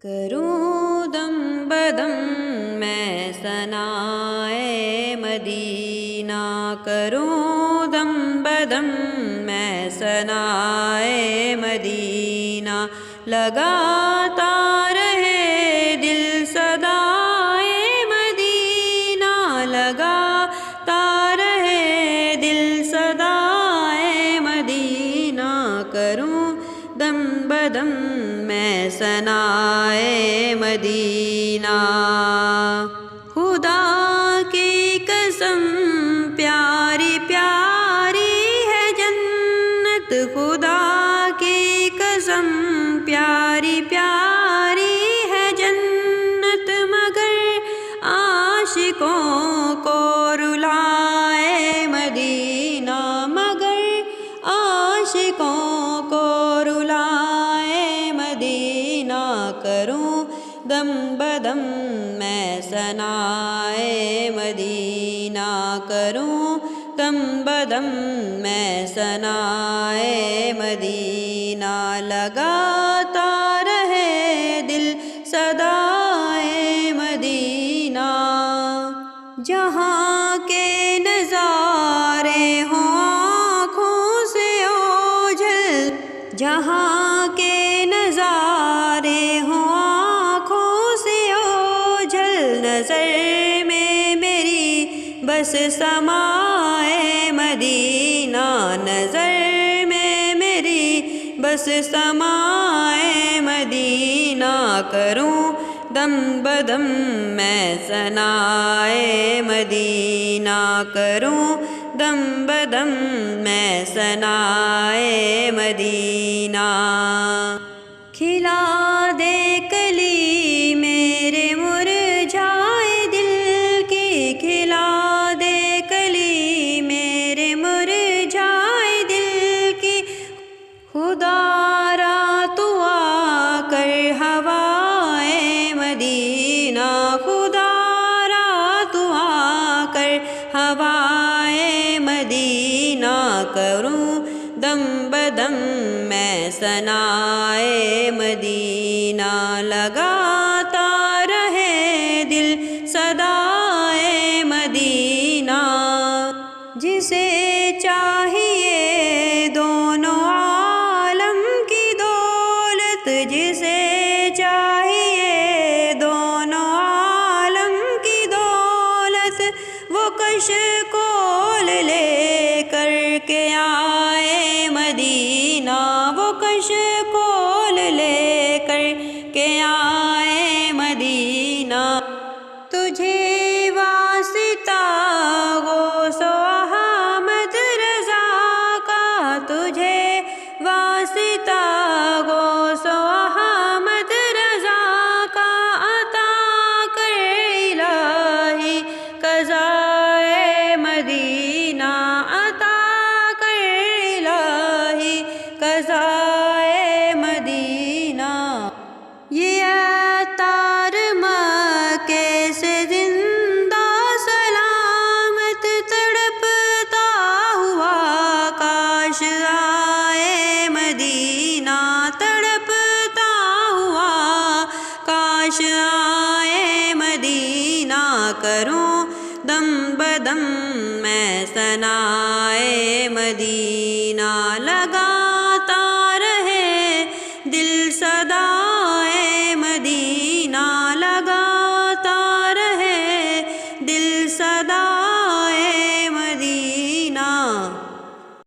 کروں دم بدم میں ثنائے مدینہ، کروں دم بدم میں ثنائے مدینہ، لگاتا رہے دل صدائے مدینہ، لگاتا رہے دل صدائے مدینہ، کروں دم بدم میں ثنائے مدینہ۔ خدا کی قسم پیاری پیاری ہے جنت، خدا کی قسم پیاری پیاری ہے جنت، مگر عاشقوں کو رلائے مدینہ، مگر عاشقوں کو رلائے مدینہ، کروں دم بدم میں ثنائے مدینہ، کروں دم بدم میں ثنائے مدینہ، لگاتا رہے دل صدائے مدینہ۔ جہاں کے نظارے ہوں آنکھوں سے اوجھل، جہاں کے نظارے ہوں آنکھوں سے اوجھل، نظر میں میری بس سمائے مدینہ، نظر میں میری بس سمائے مدینہ، کروں دم بدم میں ثنائے مدینہ، کروں دم بدم میں ثنائے مدینہ۔ کھلا دے کلی میرے مرجھائے دل کی، کھلا دے کلی میرے مرجھائے دل کی، خدا را تو آ کر ہوائے مدینہ، خدا را تو آ کر ہوائے مدینہ، کروں دم بدم میں ثنائے مدینہ، لگاتا رہے دل صدائے مدینہ۔ جسے چاہیے دونوں عالم کی دولت، جسے چاہیے دونوں عالم کی دولت، وہ کشکول لے کر کے آئے مدینہ، وہ کشکول لے کر کے آئے مدینہ، تجھے واسطہ غوث و احمد رضا کا، تجھے واسطہ غوث و احمد رضا کا، عطا کر الہی قضائے مدینہ، عطا کر الہی قضائے مدینہ۔ یہ عطار مکے سے زندہ سلامت تڑپتا ہوا کاش آئے مدینہ، تڑپتا ہوا کاش آئے مدینہ، کروں دم بدم میں ثنائے مدینہ، لگاتا رہے دل صدائے مدینہ، لگاتا رہے دل صدائے